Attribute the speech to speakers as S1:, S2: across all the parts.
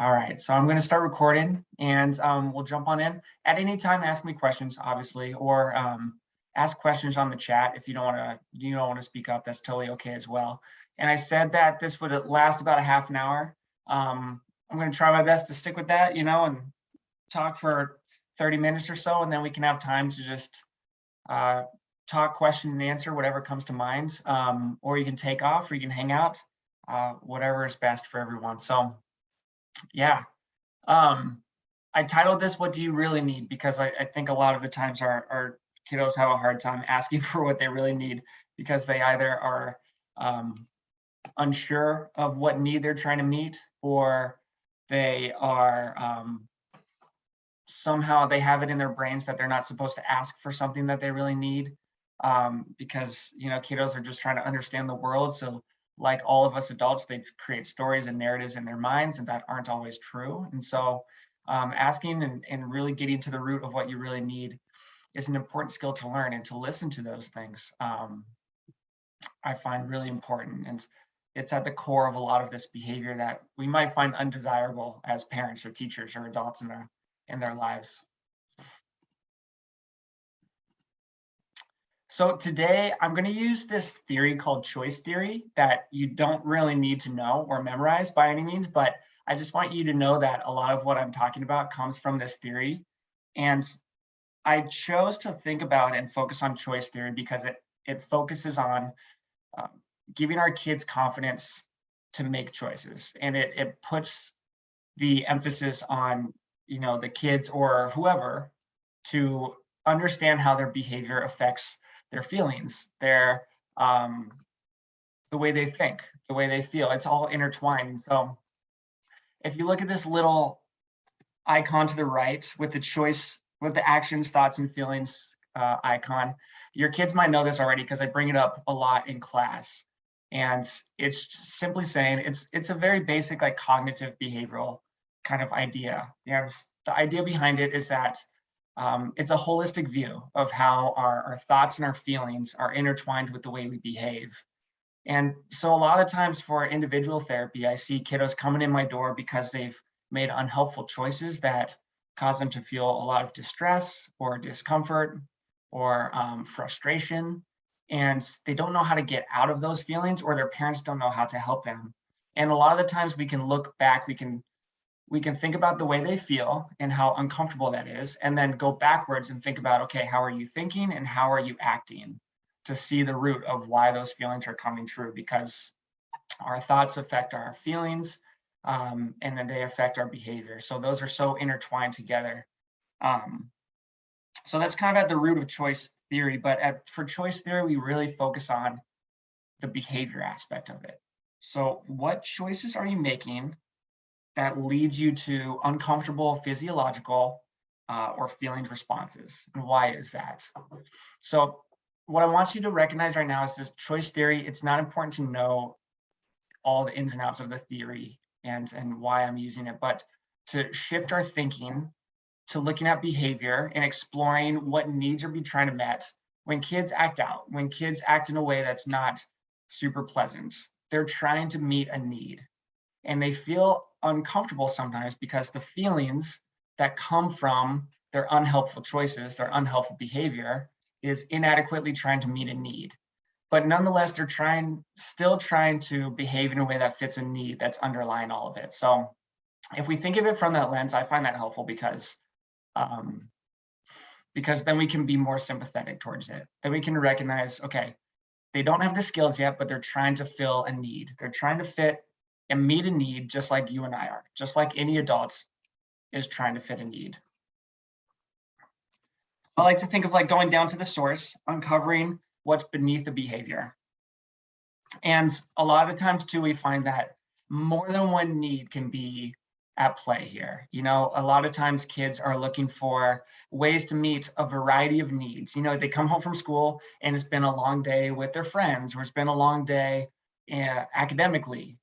S1: All right, so I'm going to start recording and we'll jump on in. At any time, ask me questions, obviously, or ask questions on the chat if you don't want to speak up. That's totally okay as well. And I said that this would last about a half an hour. I'm going to try my best to stick with that, and talk for 30 minutes or so, and then we can have time to just uh, talk, question, and answer whatever comes to mind. Or you can take off, or you can hang out, whatever is best for everyone. So, yeah. I titled this "What Do You Really Need?" because I think a lot of the times our kiddos have a hard time asking for what they really need because they either are um, unsure of what need they're trying to meet, or they are somehow they have it in their brains that they're not supposed to ask for something that they really need, because kiddos are just trying to understand the world. So like all of us adults, they create stories and narratives in their minds and that aren't always true. And so asking and really getting to the root of what you really need is an important skill to learn, and to listen to those things I find really important. And it's at the core of a lot of this behavior that we might find undesirable as parents or teachers or adults in their lives. So today I'm going to use this theory called choice theory that you don't really need to know or memorize by any means, but I just want you to know that a lot of what I'm talking about comes from this theory. And I chose to think about and focus on choice theory because it focuses on um, giving our kids confidence to make choices, and it puts the emphasis on the kids or whoever to understand how their behavior affects their feelings, the way they think, the way they feel. It's all intertwined. So if you look at this little icon to the right with the choice, with the actions, thoughts, and feelings icon, your kids might know this already because I bring it up a lot in class. And it's simply saying it's a very basic, like, cognitive behavioral kind of idea. The idea behind it is that it's a holistic view of how our thoughts and our feelings are intertwined with the way we behave. And so a lot of times for individual therapy, I see kiddos coming in my door because they've made unhelpful choices that cause them to feel a lot of distress or discomfort or frustration. And they don't know how to get out of those feelings, or their parents don't know how to help them. And a lot of the times we can look back, we can think about the way they feel and how uncomfortable that is, and then go backwards and think about, okay, how are you thinking and how are you acting, to see the root of why those feelings are coming true, because our thoughts affect our feelings, and then they affect our behavior. So those are so intertwined together. Um, so that's kind of at the root of choice theory, but for choice theory, we really focus on the behavior aspect of it. So what choices are you making that leads you to uncomfortable physiological or feelings responses, and why is that? So what I want you to recognize right now is this choice theory. It's not important to know all the ins and outs of the theory and why I'm using it, but to shift our thinking to looking at behavior and exploring what needs are being trying to met when kids act out, when kids act in a way that's not super pleasant. They're trying to meet a need, and they feel uncomfortable sometimes because the feelings that come from their unhelpful choices, their unhelpful behavior, is inadequately trying to meet a need. But nonetheless, they're still trying to behave in a way that fits a need that's underlying all of it. So if we think of it from that lens, I find that helpful um, because then we can be more sympathetic towards it. Then we can recognize, okay, they don't have the skills yet, but they're trying to fill a need. They're trying to fit and meet a need, just like you and I are, just like any adult is trying to fit a need. I like to think of like going down to the source, uncovering what's beneath the behavior. And a lot of times too, we find that more than one need can be at play here. A lot of times kids are looking for ways to meet a variety of needs. They come home from school and it's been a long day with their friends, or it's been a long day academically,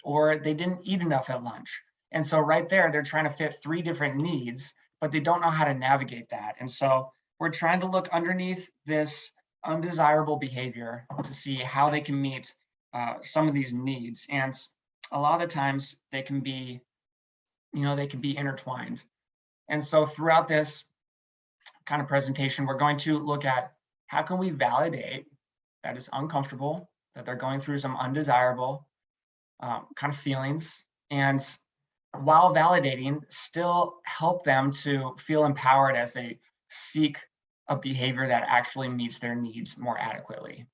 S1: or they didn't eat enough at lunch. And so right there, they're trying to fit 3 different needs, but they don't know how to navigate that. And so we're trying to look underneath this undesirable behavior to see how they can meet some of these needs. And a lot of the times they can be they can be intertwined. And so throughout this kind of presentation, we're going to look at how can we validate that it's uncomfortable, that they're going through some undesirable kind of feelings, and while validating, still help them to feel empowered as they seek a behavior that actually meets their needs more adequately.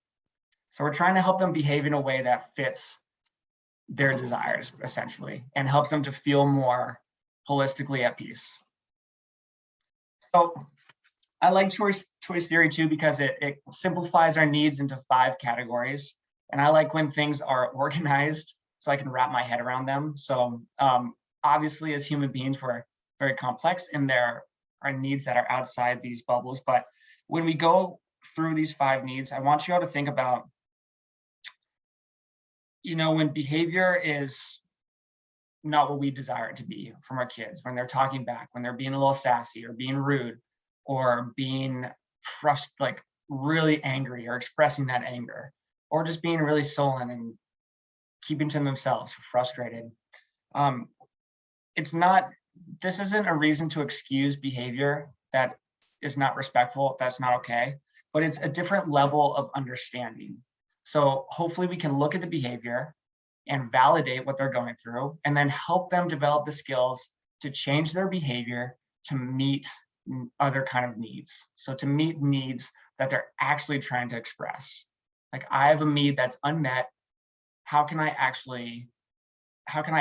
S1: So we're trying to help them behave in a way that fits their desires, essentially, and helps them to feel more holistically at peace. So I like choice theory too, because it simplifies our needs into 5 categories. And I like when things are organized so I can wrap my head around them. So obviously, as human beings, we're very complex and there are needs that are outside these bubbles. But when we go through these 5 needs, I want you all to think about, when behavior is not what we desire it to be from our kids, when they're talking back, when they're being a little sassy or being rude or being frustrated, like really angry or expressing that anger, or just being really sullen and keeping to themselves, frustrated. This isn't a reason to excuse behavior that is not respectful, that's not okay, but it's a different level of understanding. So hopefully we can look at the behavior and validate what they're going through, and then help them develop the skills to change their behavior to meet other kind of needs. So to meet needs that they're actually trying to express. Like, I have a need that's unmet. How can I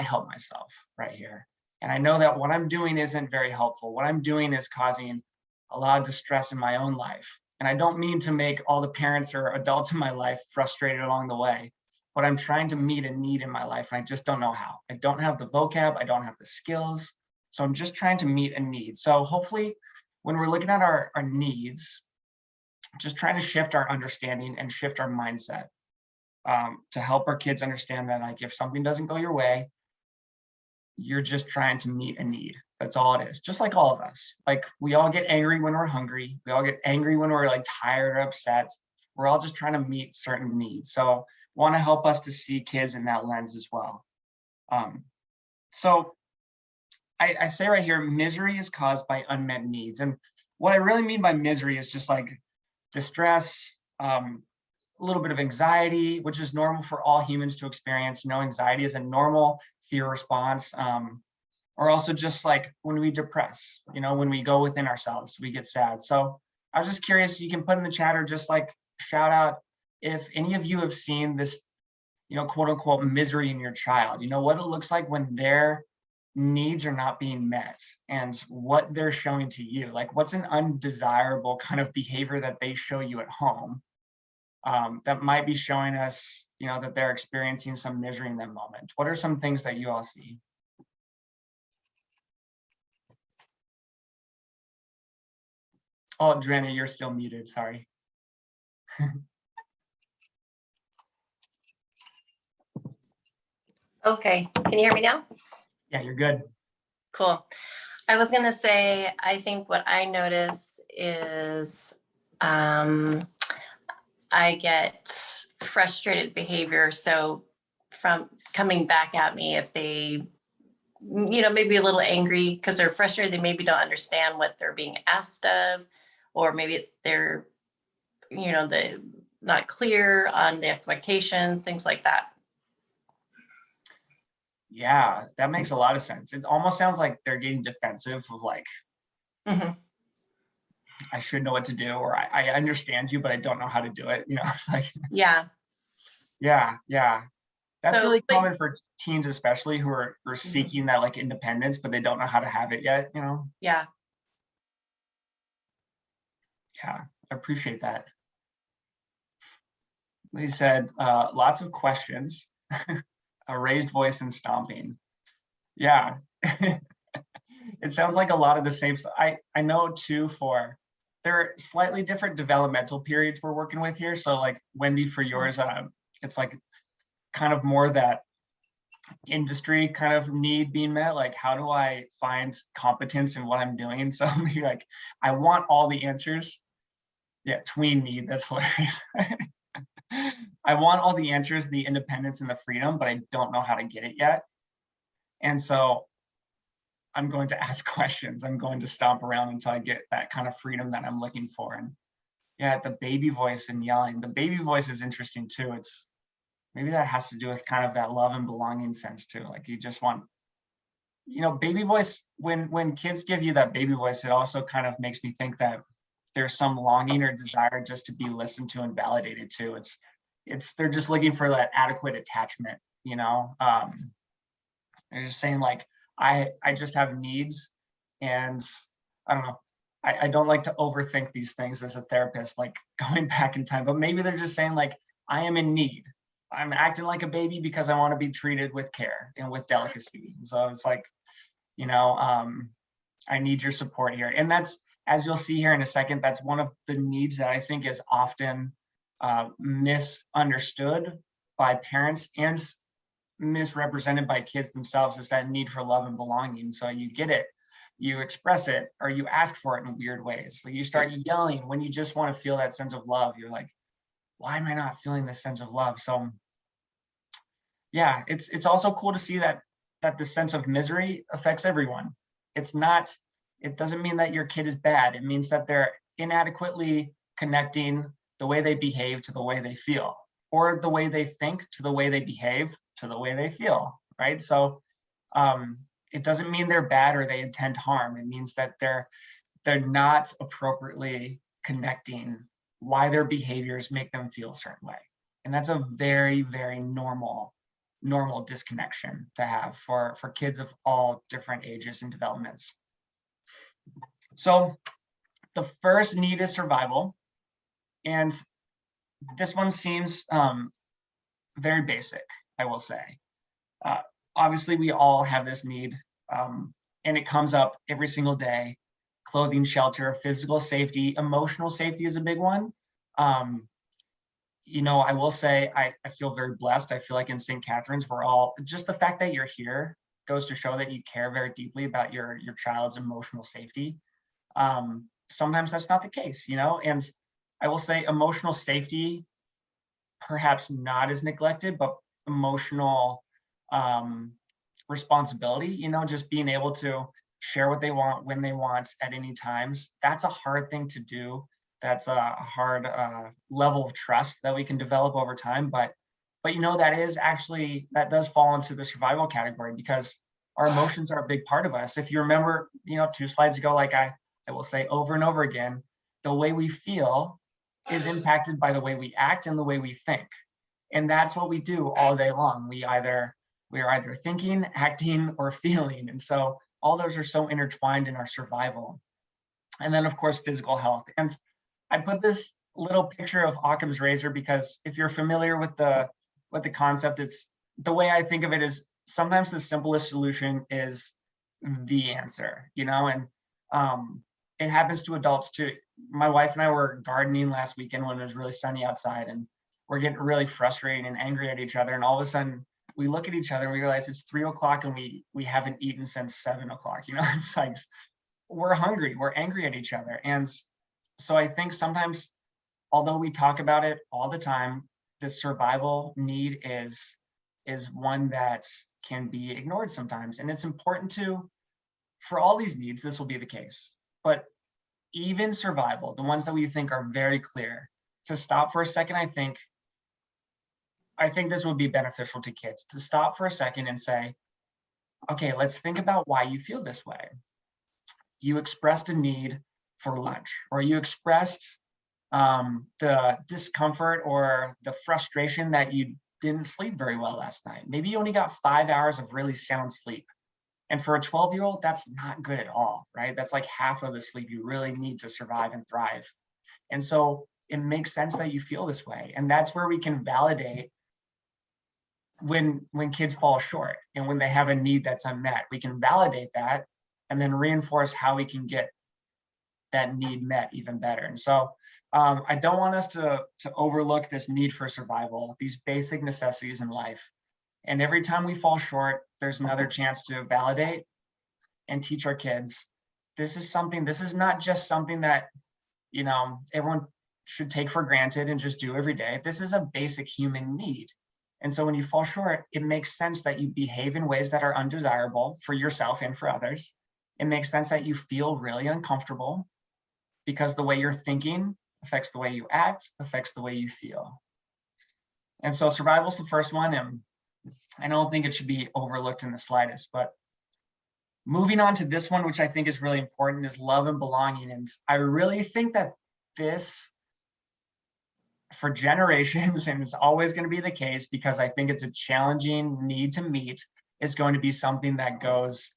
S1: help myself right here? And I know that what I'm doing isn't very helpful. What I'm doing is causing a lot of distress in my own life. And I don't mean to make all the parents or adults in my life frustrated along the way, but I'm trying to meet a need in my life and I just don't know how. I don't have the vocab, I don't have the skills. So I'm just trying to meet a need. So hopefully when we're looking at our needs, just trying to shift our understanding and shift our mindset to help our kids understand that, like, if something doesn't go your way, you're just trying to meet a need. That's all it is. Just like all of us. Like, we all get angry when we're hungry. We all get angry when we're like tired or upset. We're all just trying to meet certain needs. So want to help us to see kids in that lens as well. So I say right here, misery is caused by unmet needs. And what I really mean by misery is just like distress, a little bit of anxiety, which is normal for all humans to experience. Anxiety is a normal fear response, or also just like when we depress, when we go within ourselves, we get sad. So I was just curious, you can put in the chat or just like shout out if any of you have seen this, quote unquote misery in your child, what it looks like when their needs are not being met and what they're showing to you. Like, what's an undesirable kind of behavior that they show you at home that might be showing us, that they're experiencing some misery in that moment? What are some things that you all see? Oh, Joanna, you're still muted, sorry.
S2: Okay, can you hear me now?
S1: Yeah, you're good.
S2: Cool. I was gonna say, I think what I notice is I get frustrated behavior. So from coming back at me, if they, maybe a little angry because they're frustrated, they maybe don't understand what they're being asked of, or maybe they're, the not clear on the expectations, things like that.
S1: Yeah, that makes a lot of sense. It almost sounds like they're getting defensive of like, I should know what to do, or I understand you, but I don't know how to do it. It's like, yeah. That's really common for teens, especially who are seeking that like independence, but they don't know how to have it yet,
S2: Yeah.
S1: Yeah, I appreciate that. They said lots of questions, a raised voice and stomping. Yeah. It sounds like a lot of the same stuff. I know too, there are slightly different developmental periods we're working with here. So like Wendy, for yours, it's like kind of more that industry kind of need being met. Like, how do I find competence in what I'm doing? So you're like, I want all the answers. Yeah, tween need, that's hilarious. I want all the answers, the independence and the freedom, but I don't know how to get it yet. And so I'm going to ask questions. I'm going to stomp around until I get that kind of freedom that I'm looking for. And yeah, the baby voice and yelling. The baby voice is interesting too. It's maybe that has to do with kind of that love and belonging sense too. Like you just want, baby voice, when kids give you that baby voice, it also kind of makes me think that there's some longing or desire just to be listened to and validated too. They're just looking for that adequate attachment, they're just saying like, I just have needs, and I don't know. I don't like to overthink these things as a therapist, like going back in time, but maybe they're just saying like, I am in need. I'm acting like a baby because I want to be treated with care and with delicacy. So it's like, I need your support here. And that's, as you'll see here in a second, that's one of the needs that I think is often misunderstood by parents and misrepresented by kids themselves, is that need for love and belonging. So you get it, you express it, or you ask for it in weird ways. Like you start yelling when you just want to feel that sense of love. You're like, why am I not feeling this sense of love? So yeah, it's also cool to see that the sense of misery affects everyone. It doesn't mean that your kid is bad. It means that they're inadequately connecting the way they behave to the way they feel, or the way they think to the way they behave to the way they feel, right? So it doesn't mean they're bad or they intend harm. It means that they're not appropriately connecting why their behaviors make them feel a certain way. And that's a very, very normal disconnection to have for kids of all different ages and developments. So the first need is survival. And this one seems very basic, I will say. Obviously, we all have this need, and it comes up every single day. Clothing, shelter, physical safety, emotional safety is a big one. I will say I feel very blessed. I feel like in St. Catherine's, just the fact that you're here goes to show that you care very deeply about your child's emotional safety. Sometimes that's not the case, and I will say emotional safety, perhaps not as neglected, but emotional responsibility, just being able to share what they want when they want at any times. That's a hard thing to do. That's a hard level of trust that we can develop over time. But that does fall into the survival category, because our emotions are a big part of us. If you remember, 2 slides ago, like I will say over and over again, the way we feel is impacted by the way we act and the way we think. And that's what we do all day long. We are either thinking, acting, or feeling. And so all those are so intertwined in our survival. And then of course, physical health. And I put this little picture of Occam's razor because if you're familiar with the concept, it's the way I think of it is sometimes the simplest solution is the answer, and it happens to adults too. My wife and I were gardening last weekend when it was really sunny outside, and we're getting really frustrated and angry at each other. And all of a sudden we look at each other and we realize it's 3 o'clock and we haven't eaten since 7 o'clock. It's like we're hungry, we're angry at each other. And so I think sometimes, although we talk about it all the time, the survival need is one that can be ignored sometimes. And it's important for all these needs, this will be the case. But even survival, the ones that we think are very clear, to stop for a second, I think this would be beneficial to kids, to stop for a second and say, okay, let's think about why you feel this way. You expressed a need for lunch, or you expressed the discomfort or the frustration that you didn't sleep very well last night. Maybe you only got 5 hours of really sound sleep. And for a 12-year-old, that's not good at all, right? That's like half of the sleep you really need to survive and thrive. And so it makes sense that you feel this way. And that's where we can validate when kids fall short and when they have a need that's unmet. We can validate that and then reinforce how we can get that need met even better. And so I don't want us to overlook this need for survival, these basic necessities in life. And every time we fall short, there's another chance to validate and teach our kids. This is not just something that, everyone should take for granted and just do every day. This is a basic human need. And so when you fall short, it makes sense that you behave in ways that are undesirable for yourself and for others. It makes sense that you feel really uncomfortable because the way you're thinking affects the way you act, affects the way you feel. And so survival is the first one, and I don't think it should be overlooked in the slightest. But moving on to this one, which I think is really important, is love and belonging. And I really think that this, for generations, and it's always going to be the case because I think it's a challenging need to meet, is going to be something that goes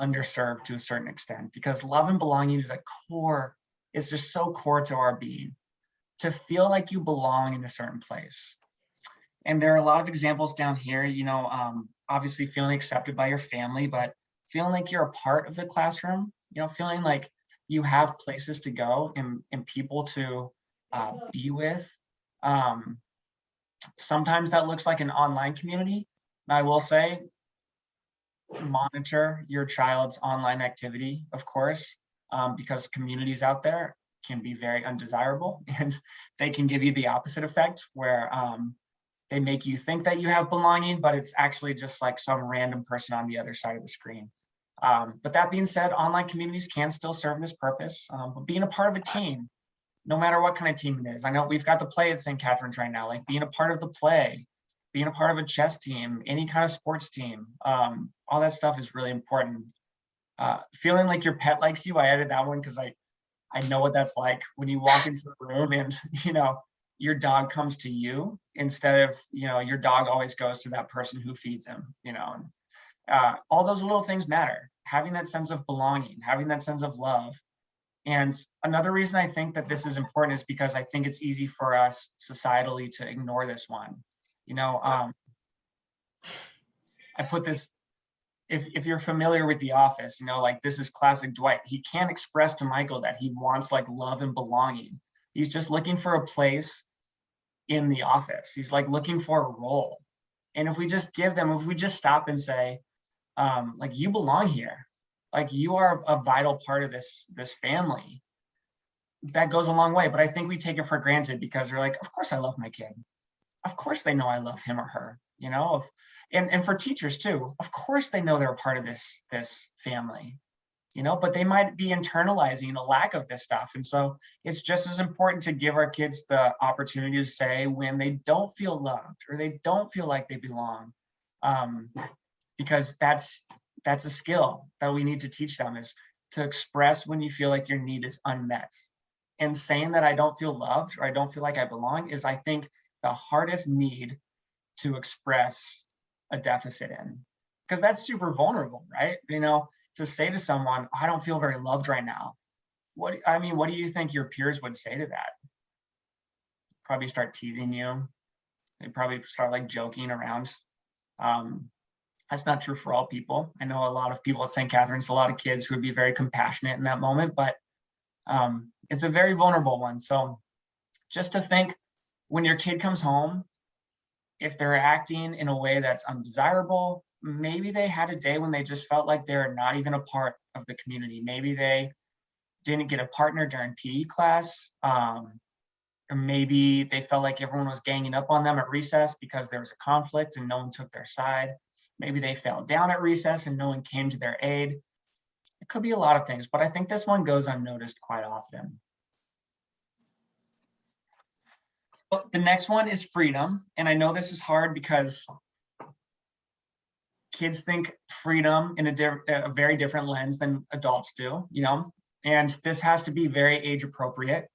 S1: underserved to a certain extent, because love and belonging is a core, it's just so core to our being, to feel like you belong in a certain place. And there are a lot of examples down here, obviously feeling accepted by your family, but feeling like you're a part of the classroom, feeling like you have places to go and people to be with. Sometimes that looks like an online community. And I will say, monitor your child's online activity, of course, because communities out there can be very undesirable, and they can give you the opposite effect where they make you think that you have belonging, but it's actually just like some random person on the other side of the screen. But that being said, online communities can still serve this purpose, but being a part of a team, no matter what kind of team it is. I know we've got the play at St. Catherine's right now, like being a part of the play, being a part of a chess team, any kind of sports team, all that stuff is really important. Feeling like your pet likes you, I added that one because I know what that's like when you walk into a room and, your dog comes to you instead of, your dog always goes to that person who feeds him, all those little things matter. Having that sense of belonging, having that sense of love. And another reason I think that this is important is because I think it's easy for us societally to ignore this one. I put this, if you're familiar with The Office, like this is classic Dwight. He can't express to Michael that he wants like love and belonging. He's just looking for a place in the office. He's like looking for a role. And if we just stop and say, like, you belong here, like you are a vital part of this family, that goes a long way. But I think we take it for granted because they're like, of course I love my kid. Of course they know I love him or her, and for teachers too, of course they know they're a part of this family, but they might be internalizing a lack of this stuff. And so it's just as important to give our kids the opportunity to say when they don't feel loved or they don't feel like they belong, because that's a skill that we need to teach them, is to express when you feel like your need is unmet. And saying that I don't feel loved or I don't feel like I belong is, I think, the hardest need to express a deficit in, because that's super vulnerable, right? To say to someone, I don't feel very loved right now. What do you think your peers would say to that? Probably start teasing you. They probably start like joking around. That's not true for all people. I know a lot of people at St. Catherine's, a lot of kids who would be very compassionate in that moment, but it's a very vulnerable one. So just to think, when your kid comes home, if they're acting in a way that's undesirable, maybe they had a day when they just felt like they're not even a part of the community. Maybe they didn't get a partner during PE class, or maybe they felt like everyone was ganging up on them at recess because there was a conflict and no one took their side. Maybe they fell down at recess and no one came to their aid. It could be a lot of things, but I think this one goes unnoticed quite often. The next one is freedom. And I know this is hard because kids think freedom in a very different lens than adults do, and this has to be very age appropriate,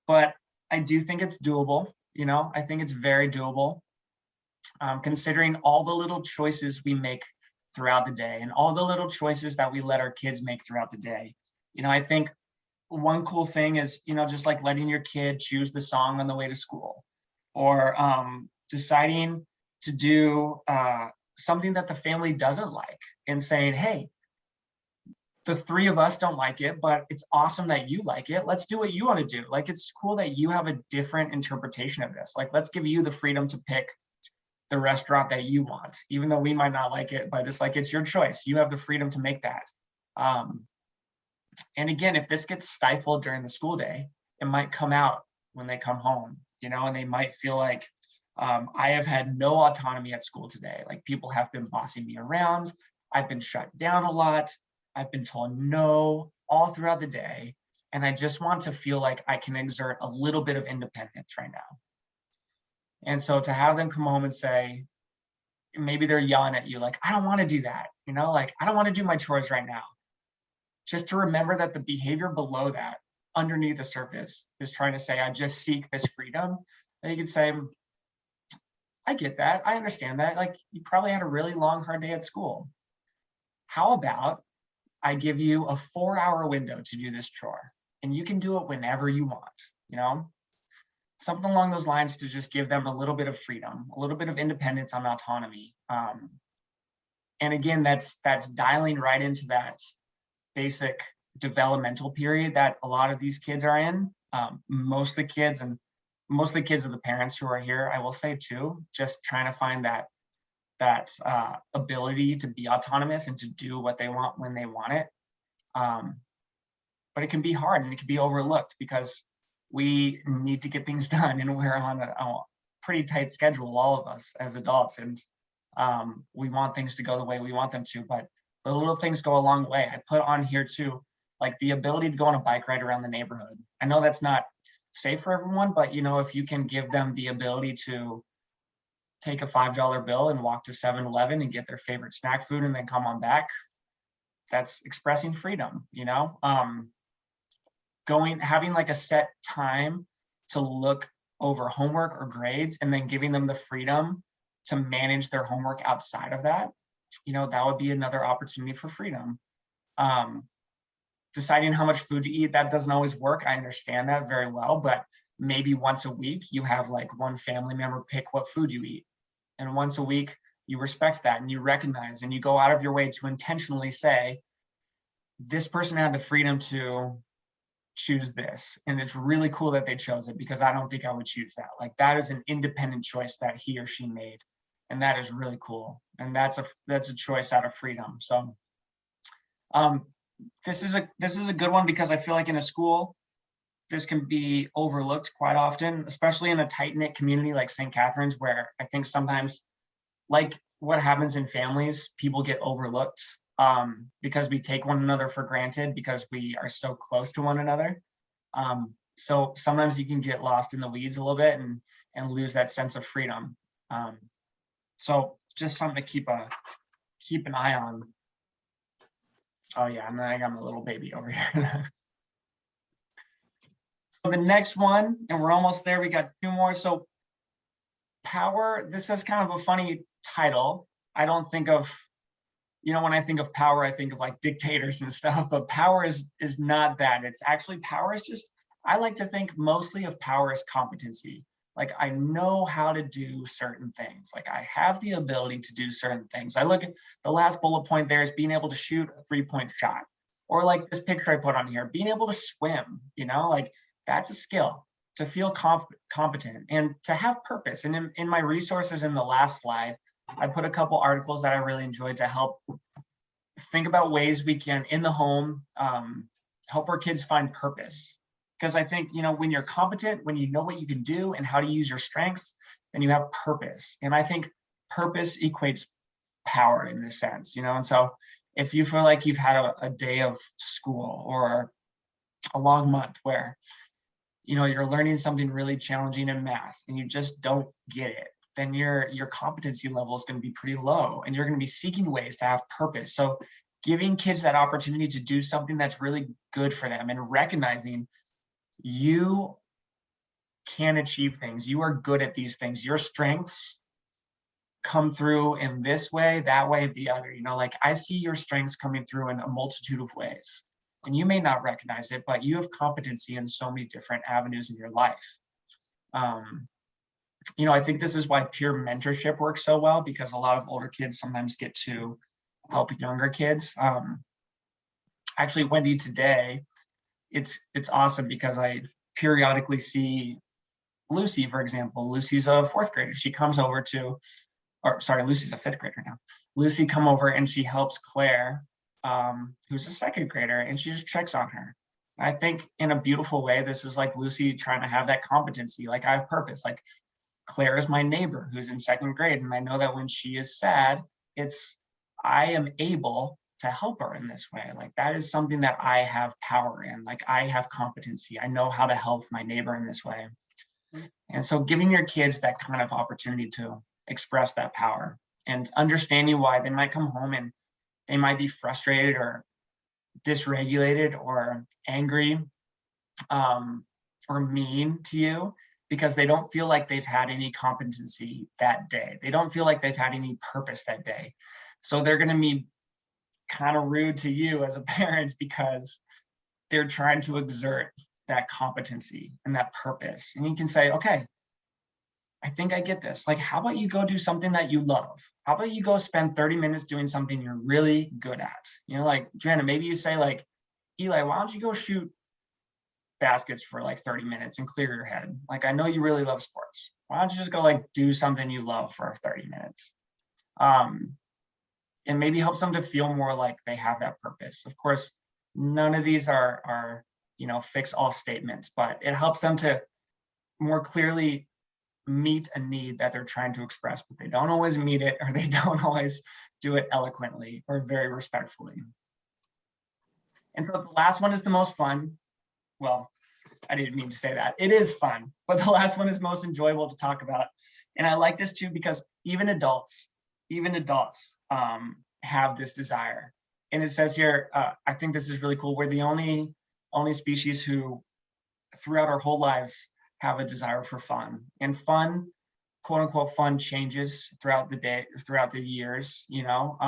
S1: but I do think it's doable. I think it's very doable, considering all the little choices we make throughout the day and all the little choices that we let our kids make throughout the day. I think one cool thing is, just like letting your kid choose the song on the way to school, or deciding to do something that the family doesn't like and saying, hey, the three of us don't like it, but it's awesome that you like it. Let's do what you want to do. Like, it's cool that you have a different interpretation of this. Like, let's give you the freedom to pick the restaurant that you want, even though we might not like it, but it's like, it's your choice. You have the freedom to make that. And again, if this gets stifled during the school day, it might come out when they come home, and they might feel like, I have had no autonomy at school today. Like, people have been bossing me around. I've been shut down a lot. I've been told no all throughout the day, and I just want to feel like I can exert a little bit of independence right now. And so to have them come home and say, maybe they're yelling at you, like, I don't want to do that, like, I don't want to do my chores right now. Just to remember that the behavior below that, underneath the surface, is trying to say, I just seek this freedom. And you could say, I get that. I understand that. Like, you probably had a really long, hard day at school. How about I give you a 4-hour window to do this chore, and you can do it whenever you want, something along those lines, to just give them a little bit of freedom, a little bit of independence and autonomy. And again, that's dialing right into that basic developmental period that a lot of these kids are in. Most of the kids of the parents who are here, I will say too, just trying to find that ability to be autonomous and to do what they want when they want it. But it can be hard and it can be overlooked because we need to get things done, and we're on a pretty tight schedule, all of us as adults, and we want things to go the way we want them to, but the little things go a long way. I put on here too, like the ability to go on a bike ride around the neighborhood. I know that's not safe for everyone, but if you can give them the ability to take a $5 bill and walk to 7-Eleven and get their favorite snack food and then come on back, that's expressing freedom. Having like a set time to look over homework or grades, and then giving them the freedom to manage their homework outside of that, that would be another opportunity for freedom. Deciding how much food to eat, that doesn't always work. I understand that very well, but maybe once a week you have like one family member pick what food you eat. And once a week you respect that and you recognize and you go out of your way to intentionally say, this person had the freedom to choose this. And it's really cool that they chose it, because I don't think I would choose that. Like, that is an independent choice that he or she made. And that is really cool. And that's a choice out of freedom. So this is a good one, because I feel like in a school, this can be overlooked quite often, especially in a tight-knit community like St. Catherine's, where I think sometimes, like what happens in families, people get overlooked because we take one another for granted because we are so close to one another. So sometimes you can get lost in the weeds a little bit and lose that sense of freedom. So just something to keep an eye on. Oh yeah, and then I got my little baby over here. So the next one, and we're almost there, we got 2 more. So power, this is kind of a funny title. I don't think of, when I think of power, I think of like dictators and stuff, but power is not that. It's actually, power is just, I like to think mostly of power as competency. Like, I know how to do certain things. Like, I have the ability to do certain things. I look at the last bullet point there is being able to shoot a 3-point shot. Or like this picture I put on here, being able to swim, like that's a skill, to feel competent and to have purpose. And in my resources in the last slide, I put a couple articles that I really enjoyed to help think about ways we can, in the home, help our kids find purpose. Because I think, when you're competent, when you know what you can do and how to use your strengths, then you have purpose. And I think purpose equates power in this sense, and so if you feel like you've had a day of school or a long month where, you're learning something really challenging in math and you just don't get it, then your competency level is going to be pretty low, and you're going to be seeking ways to have purpose. So giving kids that opportunity to do something that's really good for them, and recognizing you can achieve things. You are good at these things. Your strengths come through in this way, that way, the other. Like, I see your strengths coming through in a multitude of ways, and you may not recognize it, but you have competency in so many different avenues in your life. I think this is why peer mentorship works so well, because a lot of older kids sometimes get to help younger kids. Actually, Wendy, today, it's awesome because I periodically see Lucy, for example. Lucy's a 4th grader. She comes over Lucy's a 5th grader now. Lucy come over and she helps Claire, who's a 2nd grader, and she just checks on her. I think in a beautiful way, this is like Lucy trying to have that competency. Like, I have purpose. Like, Claire is my neighbor who's in 2nd grade, and I know that when she is sad, I am able to help her in this way. Like that is something that I have power in. Like I have competency. I know how to help my neighbor in this way. And so giving your kids that kind of opportunity to express that power and understanding why they might come home and they might be frustrated or dysregulated or angry or mean to you because they don't feel like they've had any competency that day. They don't feel like they've had any purpose that day. So they're going to be kind of rude to you as a parent because they're trying to exert that competency and that purpose. And you can say, okay, I think I get this. Like, how about you go do something that you love? How about you go spend 30 minutes doing something you're really good at? You know, like, Joanna, maybe you say like, Eli, why don't you go shoot baskets for like 30 minutes and clear your head? Like, I know you really love sports. Why don't you just go like do something you love for 30 minutes? And maybe helps them to feel more like they have that purpose. Of course, none of these are you know, fix all statements, but it helps them to more clearly meet a need that they're trying to express, but they don't always meet it, or they don't always do it eloquently or very respectfully. And so the last one is the most fun. Well, I didn't mean to say that. It is fun, but the last one is most enjoyable to talk about. And I like this too, because even adults have this desire. And it says here, I think this is really cool. We're the only species who throughout our whole lives have a desire for fun. And fun, quote unquote, fun changes throughout the day, throughout the years, you know,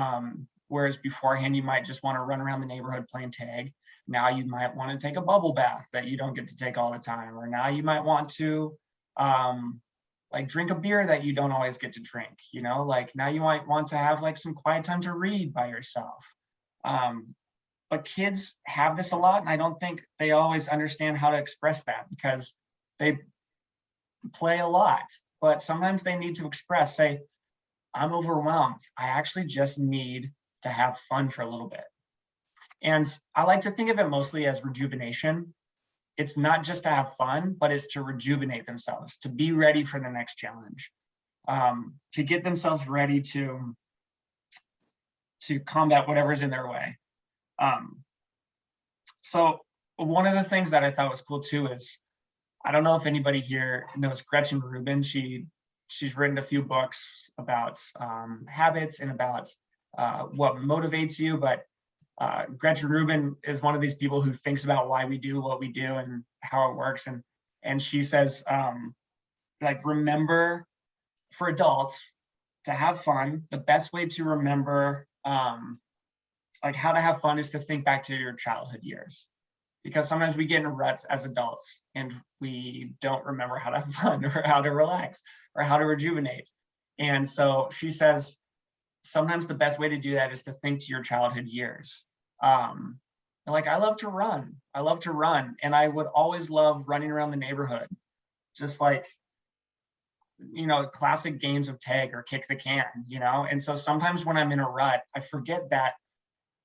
S1: whereas beforehand, you might just want to run around the neighborhood playing tag. Now you might want to take a bubble bath that you don't get to take all the time. Or now you might want to like drink a beer that you don't always get to drink, you know, like now you might want to have like some quiet time to read by yourself. But kids have this a lot, and I don't think they always understand how to express that because they play a lot, but sometimes they need to express, say, I'm overwhelmed. I actually just need to have fun for a little bit. And I like to think of it mostly as rejuvenation. It's not just to have fun, but it's to rejuvenate themselves, to be ready for the next challenge, to get themselves ready to combat whatever's in their way. So one of the things that I thought was cool too is, I don't know if anybody here knows Gretchen Rubin. She's written a few books about habits and about what motivates you, but Gretchen Rubin is one of these people who thinks about why we do what we do and how it works. And she says, like, remember, for adults to have fun, the best way to remember like how to have fun is to think back to your childhood years. Because sometimes we get in ruts as adults and we don't remember how to have fun or how to relax or how to rejuvenate. And so she says, sometimes the best way to do that is to think to your childhood years. Like, I love to run. And I would always love running around the neighborhood, just like, you know, classic games of tag or kick the can, you know? And so sometimes when I'm in a rut, I forget that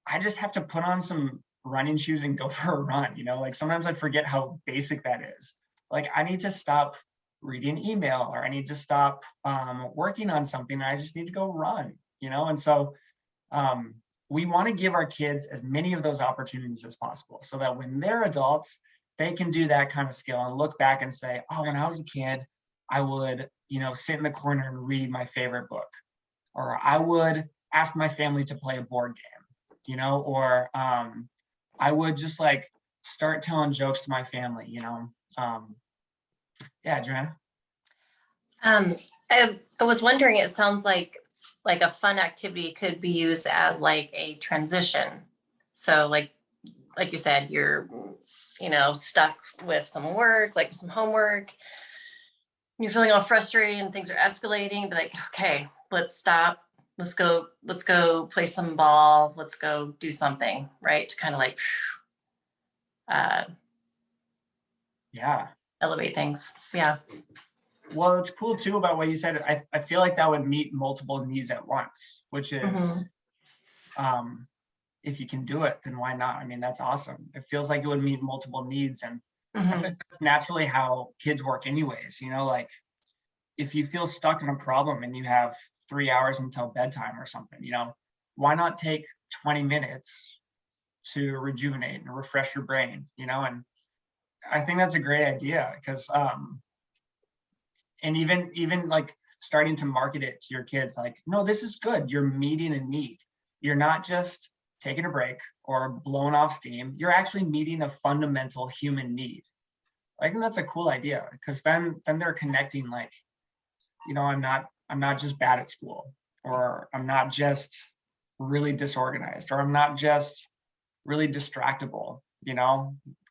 S1: I just have to put on some running shoes and go for a run, you know? Like sometimes I forget how basic that is. Like, I need to stop reading email, or I need to stop working on something. I just need to go run, you know? And so we want to give our kids as many of those opportunities as possible so that when they're adults, they can do that kind of skill and look back and say, oh, when I was a kid, I would, you know, sit in the corner and read my favorite book, or I would ask my family to play a board game, you know, or I would just like start telling jokes to my family, you know. Yeah, Joanna.
S2: I was wondering, it sounds like a fun activity could be used as like a transition. So like you said, you're, you know, stuck with some work, like some homework, you're feeling all frustrated and things are escalating, but like, okay, let's stop. Let's go play some ball. Let's go do something, right? To kind of like,
S1: Yeah.
S2: elevate things. Yeah.
S1: Well, it's cool too about what you said. I feel like that would meet multiple needs at once, which is, if you can do it, then why not? I mean, that's awesome. It feels like it would meet multiple needs. And I think that's naturally how kids work anyways, you know, like if you feel stuck in a problem and you have 3 hours until bedtime or something, you know, why not take 20 minutes to rejuvenate and refresh your brain, and I think that's a great idea because and even like starting to market it to your kids, like, no, this is good. You're meeting a need. You're not just taking a break or blowing off steam. You're actually meeting a fundamental human need. I think that's a cool idea because then they're connecting, like, I'm not just bad at school, or I'm not just really disorganized, or I'm not just really distractible.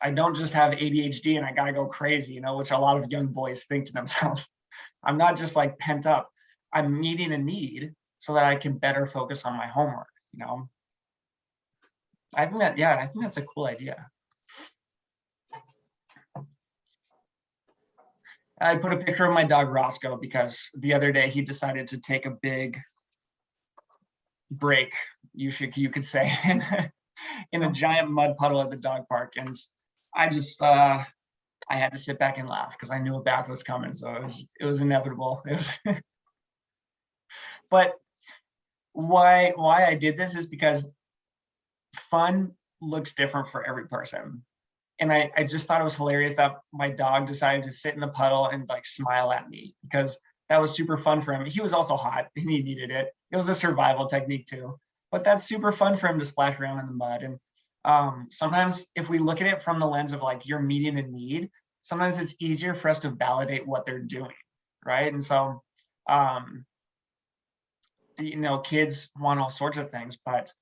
S1: I don't just have ADHD and I gotta go crazy, which a lot of young boys think to themselves. I'm not just like pent up. I'm meeting a need so that I can better focus on my homework. I think that's a cool idea. I put a picture of my dog Roscoe because the other day he decided to take a big break, you could say, in a giant mud puddle at the dog park, and I just I had to sit back and laugh because I knew a bath was coming, so it was inevitable. But why I did this is because fun looks different for every person. And I just thought it was hilarious that my dog decided to sit in the puddle and like smile at me because that was super fun for him. He was also hot and he needed it. It was a survival technique too, but that's super fun for him to splash around in the mud. And sometimes if we look at it from the lens of like you're meeting a need, sometimes it's easier for us to validate what they're doing, right? And so, kids want all sorts of things, but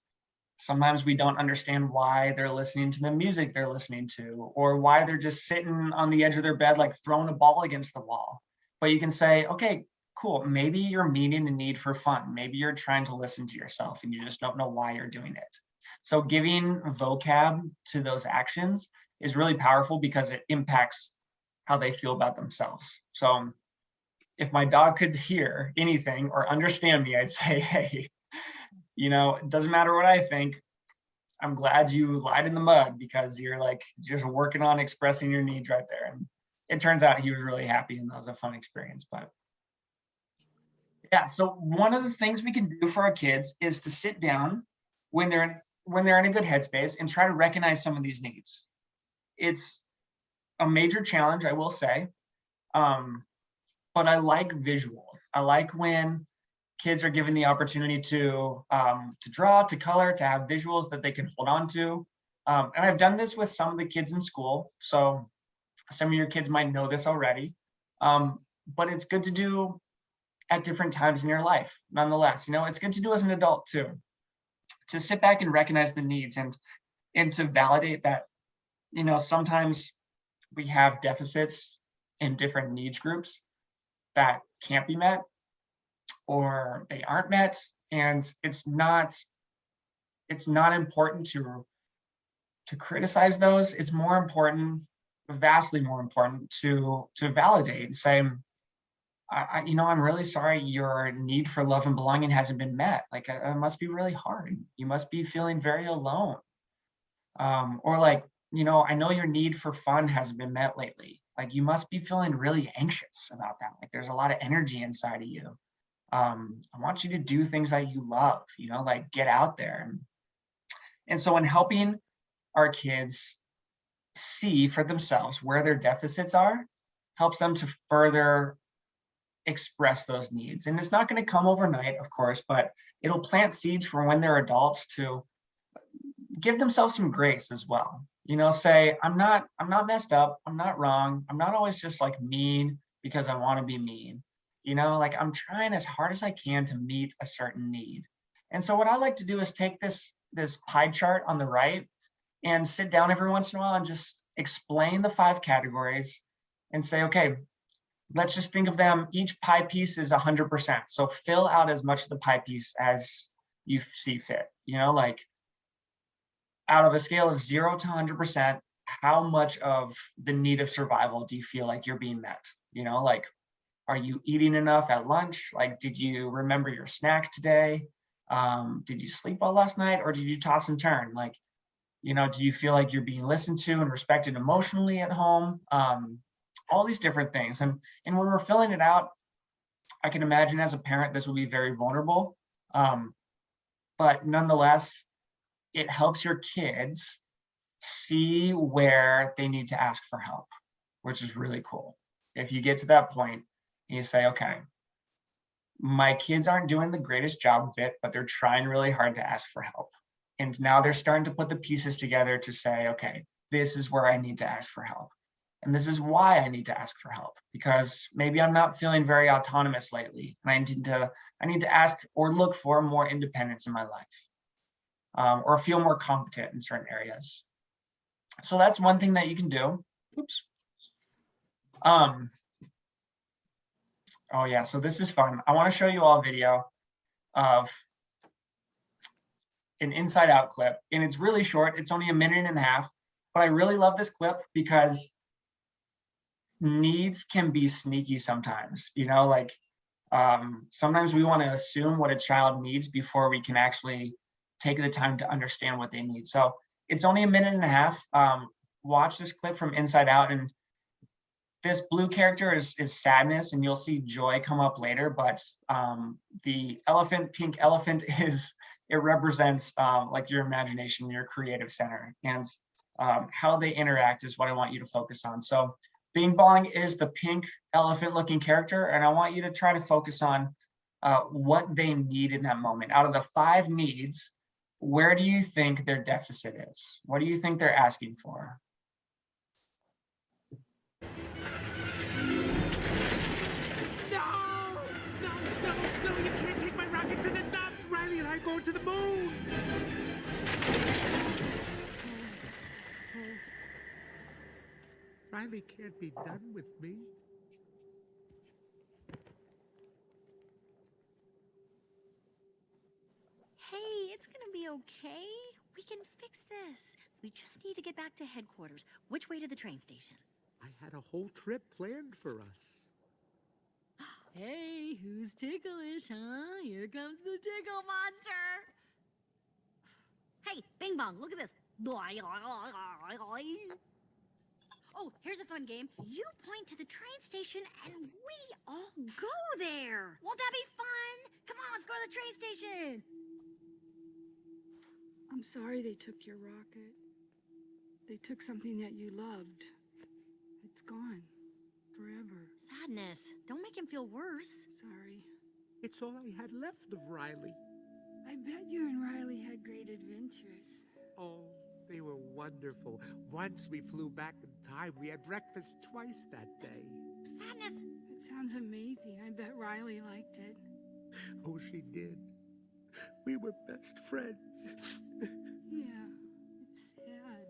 S1: sometimes we don't understand why they're listening to the music they're listening to, or why they're just sitting on the edge of their bed, like throwing a ball against the wall. But you can say, okay, cool. Maybe you're meeting the need for fun. Maybe you're trying to listen to yourself and you just don't know why you're doing it. So giving vocab to those actions is really powerful because it impacts how they feel about themselves. So if my dog could hear anything or understand me, I'd say, hey, it doesn't matter what I think. I'm glad you lied in the mud because you're like just working on expressing your needs right there. And it turns out he was really happy and that was a fun experience. But yeah, so one of the things we can do for our kids is to sit down when they're in a good headspace and try to recognize some of these needs. It's a major challenge, I will say, but I like visual. I like when kids are given the opportunity to draw, to color, to have visuals that they can hold on to. And I've done this with some of the kids in school. So some of your kids might know this already, but it's good to do at different times in your life. Nonetheless, it's good to do as an adult too, to sit back and recognize the needs and to validate that, sometimes we have deficits in different needs groups that can't be met, or they aren't met, and it's not important to criticize those. It's more important, vastly more important, to validate and say, I'm really sorry your need for love and belonging hasn't been met. Like, it must be really hard. You must be feeling very alone. Or like, I know your need for fun hasn't been met lately. Like, you must be feeling really anxious about that. Like, there's a lot of energy inside of you. I want you to do things that you love, like get out there. And so in helping our kids see for themselves where their deficits are, helps them to further express those needs. And it's not going to come overnight, of course, but it'll plant seeds for when they're adults to give themselves some grace as well. Say, I'm not messed up. I'm not wrong. I'm not always just like mean because I want to be mean. Like I'm trying as hard as I can to meet a certain need. And so what I like to do is take this pie chart on the right and sit down every once in a while and just explain the 5 categories and say, okay, let's just think of them. Each pie piece is 100%. So fill out as much of the pie piece as you see fit. Like out of a scale of 0 to 100%, how much of the need of survival do you feel like you're being met? Like, are you eating enough at lunch? Like, did you remember your snack today? Did you sleep well last night, or did you toss and turn? Like, do you feel like you're being listened to and respected emotionally at home? All these different things. And when we're filling it out, I can imagine as a parent, this will be very vulnerable. but nonetheless, it helps your kids see where they need to ask for help, which is really cool. If you get to that point, you say, okay, my kids aren't doing the greatest job of it, but they're trying really hard to ask for help. And now they're starting to put the pieces together to say, okay, this is where I need to ask for help. And this is why I need to ask for help, because maybe I'm not feeling very autonomous lately. And I need to ask or look for more independence in my life, or feel more competent in certain areas. So that's one thing that you can do. Oops. Oh yeah, so this is fun. I want to show you all a video of an Inside Out clip, and it's really short. It's only 1.5 minutes, but I really love this clip because needs can be sneaky sometimes, you know, like sometimes we want to assume what a child needs before we can actually take the time to understand what they need. So it's only 1.5 minutes. Watch this clip from Inside Out, and this blue character is sadness, and you'll see joy come up later, but the pink elephant it represents like your imagination, your creative center, and how they interact is what I want you to focus on. So Bing Bong is the pink elephant looking character, and I want you to try to focus on what they need in that moment. Out of the 5 needs, where do you think their deficit is? What do you think they're asking for?
S3: Going to the moon! Riley can't be done with me.
S4: Hey, it's gonna be okay. We can fix this. We just need to get back to headquarters. Which way to the train station?
S3: I had a whole trip planned for us.
S4: Hey, who's ticklish, huh? Here comes the tickle monster. Hey, Bing Bong, look at this. Oh, here's a fun game. You point to the train station and we all go there. Won't that be fun? Come on, let's go to the train station.
S5: I'm sorry they took your rocket. They took something that you loved. It's gone. Forever.
S4: Sadness. Don't make him feel worse.
S5: Sorry.
S3: It's all I had left of Riley.
S5: I bet you and Riley had great adventures.
S3: Oh, they were wonderful. Once we flew back in time. We had breakfast twice that day.
S4: Sadness.
S5: It sounds amazing. I bet Riley liked it.
S3: Oh, she did. We were best friends.
S5: Yeah, it's sad.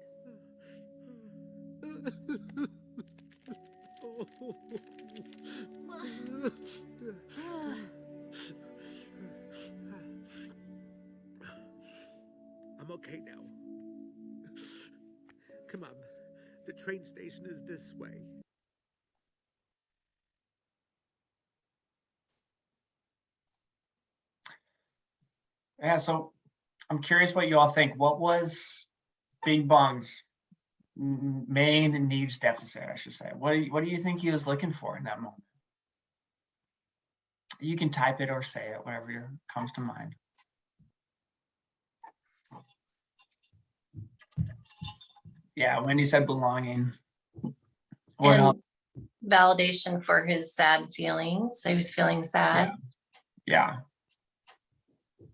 S3: I'm okay now. Come on. The train station is this way.
S1: Yeah, so I'm curious what you all think. What was Bing Bong's main needs deficit, I should say? What do you think he was looking for in that moment? You can type it or say it, whatever comes to mind. Yeah, Wendy said belonging. What
S2: And
S1: else?
S2: validation for his sad feelings. He was feeling sad.
S1: Yeah,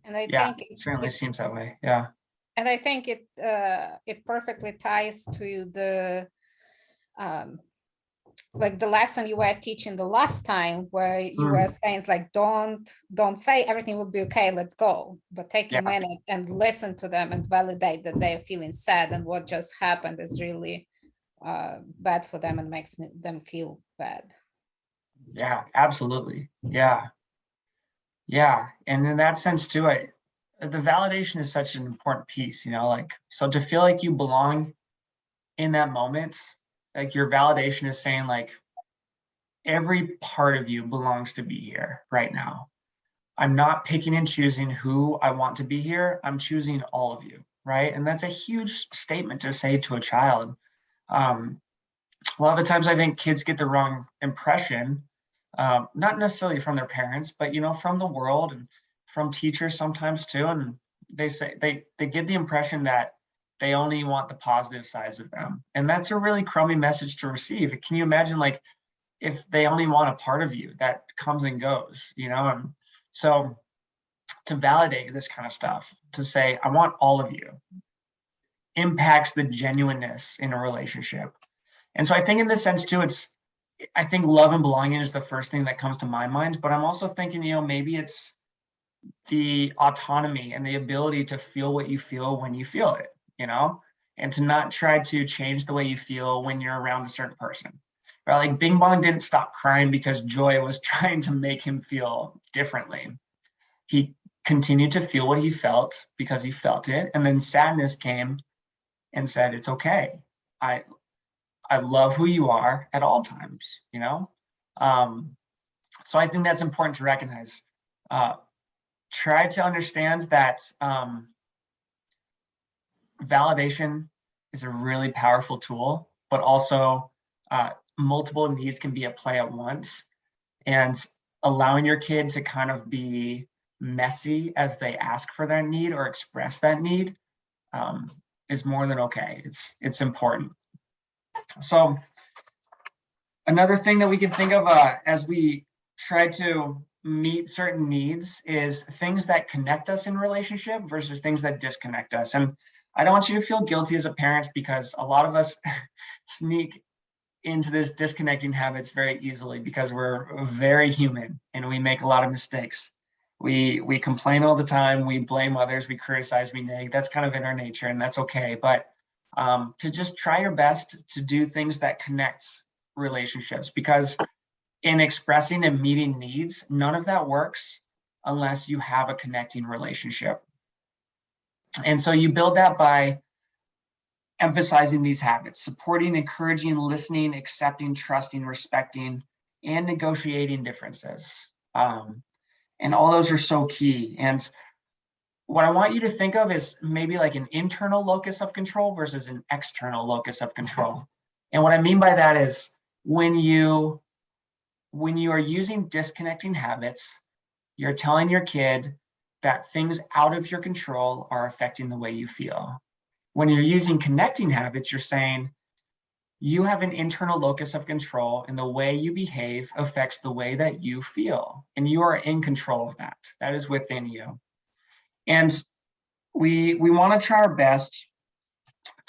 S6: And I
S1: yeah,
S6: think
S1: it certainly seems that way. Yeah.
S6: and I think it perfectly ties to the like the lesson you were teaching the last time, where you were saying it's like don't say everything will be okay, let's go, but take a minute and listen to them and validate that they're feeling sad, and what just happened is really bad for them and makes them feel bad.
S1: Yeah, absolutely. Yeah. Yeah. And in that sense too, the validation is such an important piece, you know, like, so to feel like you belong in that moment, like your validation is saying like, every part of you belongs to be here right now. I'm not picking and choosing who I want to be here. I'm choosing all of you, right? And that's a huge statement to say to a child. A lot of the times I think kids get the wrong impression, not necessarily from their parents, but, you know, from the world and from teachers sometimes too. And they say they get the impression that they only want the positive sides of them. And that's a really crummy message to receive. Can you imagine, like, if they only want a part of you that comes and goes, you know? And so to validate this kind of stuff, to say, I want all of you, impacts the genuineness in a relationship. And so I think in this sense too, I think love and belonging is the first thing that comes to my mind, but I'm also thinking, you know, maybe it's the autonomy and the ability to feel what you feel when you feel it, you know, and to not try to change the way you feel when you're around a certain person. Right? Like Bing Bong didn't stop crying because Joy was trying to make him feel differently. He continued to feel what he felt because he felt it. And then sadness came and said, it's okay. I love who you are at all times, you know? So I think that's important to recognize. Try to understand that validation is a really powerful tool, but also multiple needs can be at play at once. And allowing your kid to kind of be messy as they ask for their need or express that need is more than okay. It's important. So another thing that we can think of as we try to meet certain needs is things that connect us in relationship versus things that disconnect us. And I don't want you to feel guilty as a parent, because a lot of us sneak into this disconnecting habits very easily because we're very human and we make a lot of mistakes. We complain all the time, we blame others, we criticize, we nag. That's kind of in our nature, and that's okay. But to just try your best to do things that connect relationships, because in expressing and meeting needs, none of that works unless you have a connecting relationship. And so you build that by emphasizing these habits: supporting, encouraging, listening, accepting, trusting, respecting, and negotiating differences. And all those are so key. And what I want you to think of is maybe like an internal locus of control versus an external locus of control. And what I mean by that is when you are using disconnecting habits, you're telling your kid that things out of your control are affecting the way you feel. When you're using connecting habits, you're saying you have an internal locus of control, and the way you behave affects the way that you feel, and you are in control of that. That is within you. And we want to try our best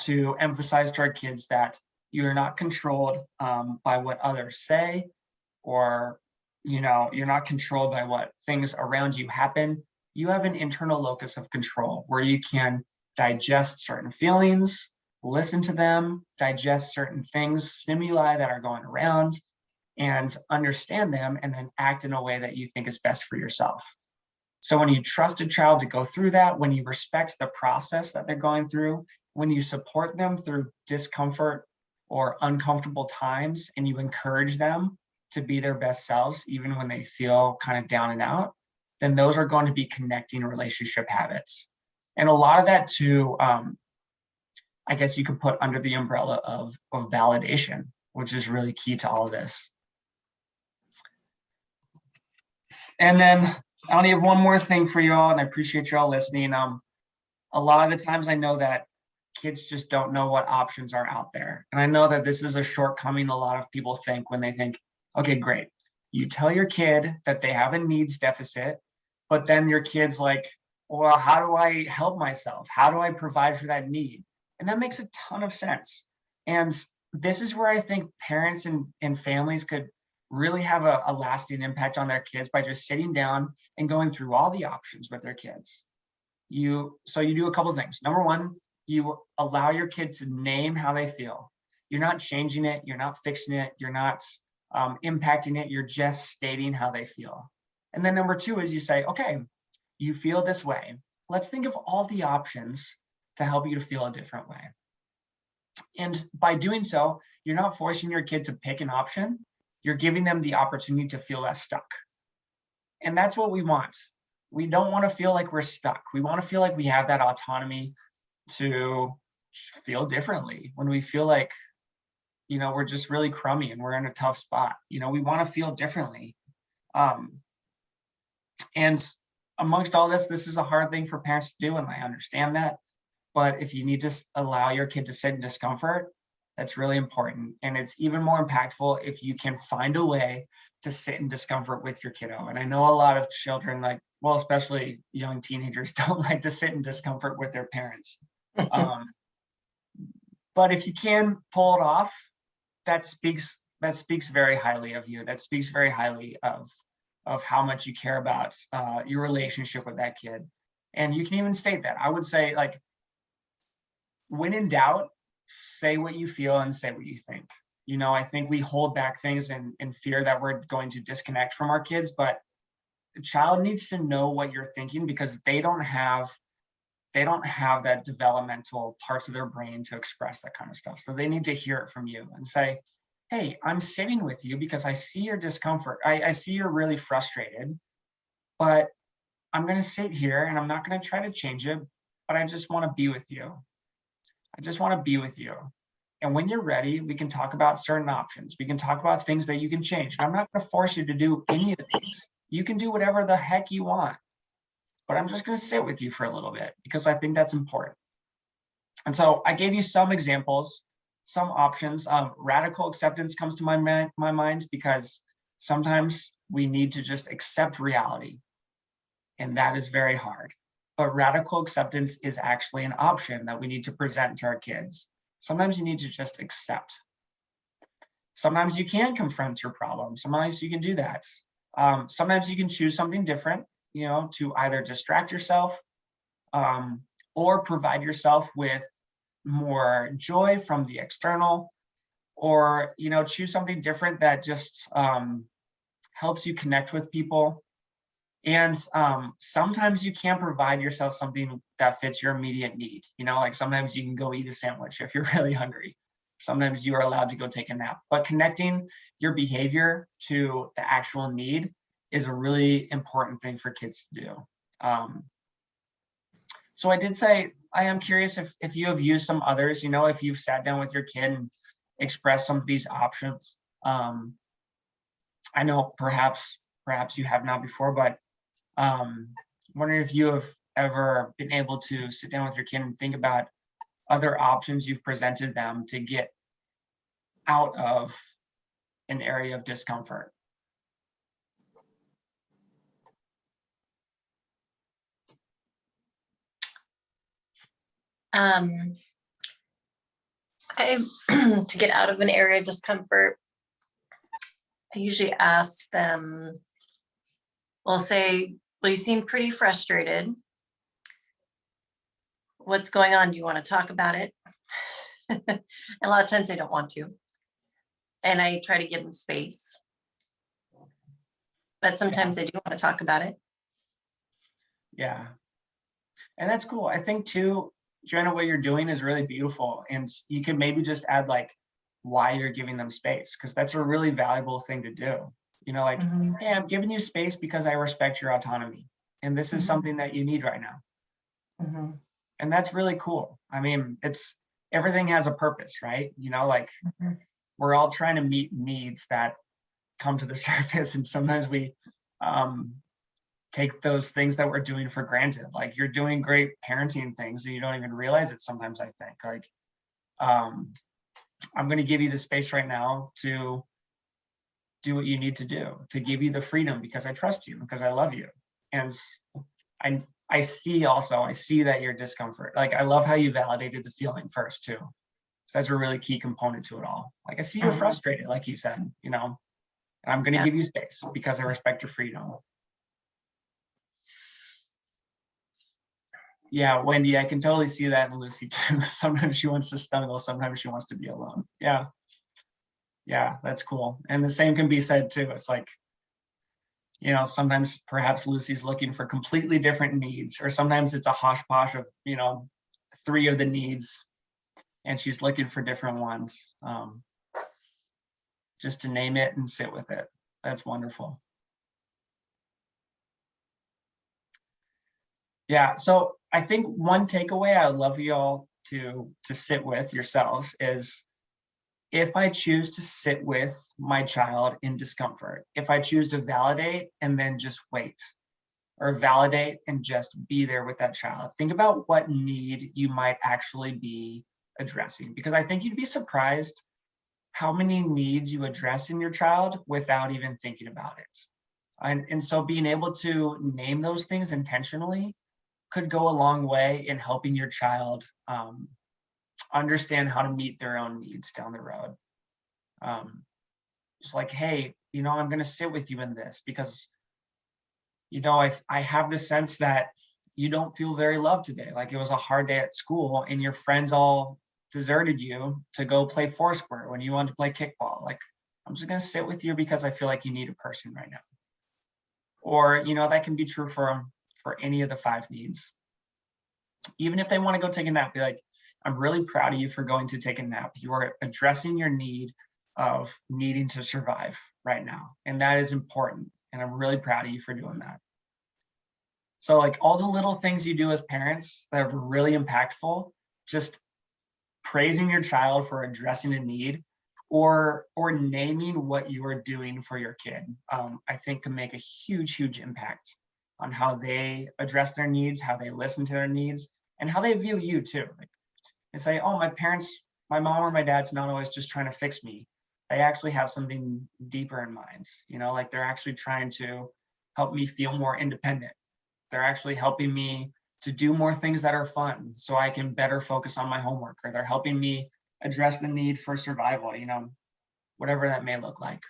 S1: to emphasize to our kids that you're not controlled by what others say, or you're not controlled by what things around you happen. You have an internal locus of control where you can digest certain feelings, listen to them, digest certain things, stimuli that are going around, and understand them, and then act in a way that you think is best for yourself. So when you trust a child to go through that, when you respect the process that they're going through, when you support them through discomfort or uncomfortable times, and you encourage them to be their best selves, even when they feel kind of down and out, then those are going to be connecting relationship habits. And a lot of that too, I guess you could put under the umbrella of validation, which is really key to all of this. And then I only have one more thing for you all, and I appreciate you all listening. A lot of the times I know that kids just don't know what options are out there. And I know that this is a shortcoming a lot of people think when they think, okay, great. You tell your kid that they have a needs deficit, but then your kid's like, well, how do I help myself? How do I provide for that need? And that makes a ton of sense. And this is where I think parents and families could really have a lasting impact on their kids by just sitting down and going through all the options with their kids. So you do a couple of things. Number one, you allow your kid to name how they feel. You're not changing it. You're not fixing it. You're not impacting it. You're just stating how they feel. And then number two is you say, okay, you feel this way. Let's think of all the options to help you to feel a different way. And by doing so, you're not forcing your kid to pick an option. You're giving them the opportunity to feel less stuck. And that's what we want. We don't want to feel like we're stuck. We want to feel like we have that autonomy to feel differently when we feel like, we're just really crummy and we're in a tough spot. We want to feel differently. And amongst all this is a hard thing for parents to do, and I understand that. But if you need to allow your kid to sit in discomfort, that's really important. And it's even more impactful if you can find a way to sit in discomfort with your kiddo. And I know a lot of children, like, well, especially young teenagers, don't like to sit in discomfort with their parents. But if you can pull it off, that speaks very highly of you. That speaks very highly of how much you care about your relationship with that kid. And you can even state that. I would say, like, when in doubt, say what you feel and say what you think. You know, I think we hold back things in fear that we're going to disconnect from our kids, but the child needs to know what you're thinking, because they don't have that developmental parts of their brain to express that kind of stuff. So they need to hear it from you and say, hey, I'm sitting with you because I see your discomfort. I see you're really frustrated, but I'm going to sit here and I'm not going to try to change it, but I just want to be with you. I just want to be with you. And when you're ready, we can talk about certain options. We can talk about things that you can change. I'm not going to force you to do any of these. You can do whatever the heck you want, but I'm just going to sit with you for a little bit because I think that's important. And so I gave you some examples, some options. Radical acceptance comes to my mind because sometimes we need to just accept reality, and that is very hard. But radical acceptance is actually an option that we need to present to our kids. Sometimes you need to just accept. Sometimes you can confront your problem. Sometimes you can do that. Sometimes you can choose something different, you know, to either distract yourself or provide yourself with more joy from the external, or, you know, choose something different that just helps you connect with people. And sometimes you can provide yourself something that fits your immediate need. You know, like sometimes you can go eat a sandwich if you're really hungry. Sometimes you are allowed to go take a nap. But connecting your behavior to the actual need is a really important thing for kids to do. So I did say, I am curious if you have used some others, you know, if you've sat down with your kid and expressed some of these options. I know perhaps you have not before, but wondering if you have ever been able to sit down with your kid and think about other options you've presented them to get out of an area of discomfort.
S2: To get out of an area of discomfort, I usually ask them, well, you seem pretty frustrated. What's going on? Do you want to talk about it? And a lot of times they don't want to. And I try to give them space. But sometimes they do want to talk about it.
S1: Yeah. And that's cool. I think too, Joanna, what you're doing is really beautiful. And you can maybe just add like why you're giving them space, because that's a really valuable thing to do. You know, like, hey, I'm giving you space because I respect your autonomy. And this is something that you need right now. And that's really cool. I mean, everything has a purpose, right? You know, like we're all trying to meet needs that come to the surface. And sometimes we take those things that we're doing for granted. Like you're doing great parenting things and you don't even realize it sometimes, I think. Like, I'm going to give you the space right now to do what you need to do, to give you the freedom because I trust you, because I love you. And I see that your discomfort. Like, I love how you validated the feeling first too. So that's a really key component to it all. Like, I see you're frustrated, like you said, you know, and I'm going to give you space because I respect your freedom. Yeah, Wendy, I can totally see that in Lucy too. Sometimes she wants to snuggle, sometimes she wants to be alone. Yeah. Yeah, that's cool. And the same can be said too. It's like, you know, sometimes perhaps Lucy's looking for completely different needs, or sometimes it's a hodgepodge of, you know, 3 of the needs and she's looking for different ones. Just to name it and sit with it. That's wonderful. Yeah, so I think one takeaway I would love you all to sit with yourselves is, if I choose to sit with my child in discomfort, if I choose to validate and then just wait, or validate and just be there with that child. Think about what need you might actually be addressing, because I think you'd be surprised how many needs you address in your child without even thinking about it. And so being able to name those things intentionally could go a long way in helping your child understand how to meet their own needs down the road. Just like, hey, I'm going to sit with you in this because, I have the sense that you don't feel very loved today. Like it was a hard day at school and your friends all deserted you to go play Foursquare when you wanted to play kickball. Like, I'm just going to sit with you because I feel like you need a person right now. Or, that can be true for any of the 5 needs. Even if they want to go take a nap, be like, I'm really proud of you for going to take a nap. You are addressing your need of needing to survive right now. And that is important. And I'm really proud of you for doing that. So like all the little things you do as parents that are really impactful, just praising your child for addressing a need or naming what you are doing for your kid, I think can make a huge, huge impact on how they address their needs, how they listen to their needs, and how they view you too. Like, and say, oh, my mom or my dad's not always just trying to fix me. They actually have something deeper in mind, like they're actually trying to help me feel more independent. They're actually helping me to do more things that are fun so I can better focus on my homework, or they're helping me address the need for survival, whatever that may look like.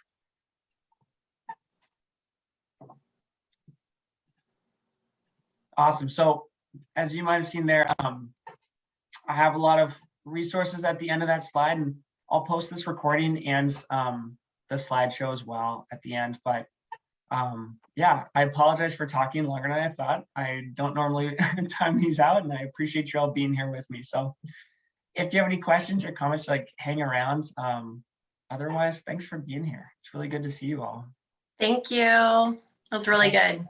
S1: Awesome. So as you might have seen there, I have a lot of resources at the end of that slide, and I'll post this recording and the slideshow as well at the end. But yeah, I apologize for talking longer than I thought. I don't normally time these out, and I appreciate you all being here with me. So if you have any questions or comments, like hang around. Otherwise, thanks for being here. It's really good to see you all.
S2: Thank you. That was really good.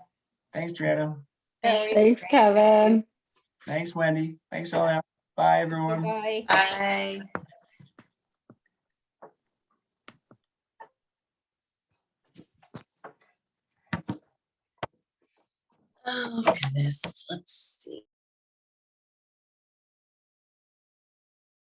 S1: Thanks, Drieta.
S7: Thanks, Kevin.
S1: Thanks, Wendy. Thanks, all. Bye, everyone.
S6: Bye.
S2: Bye. Oh, goodness. Let's see.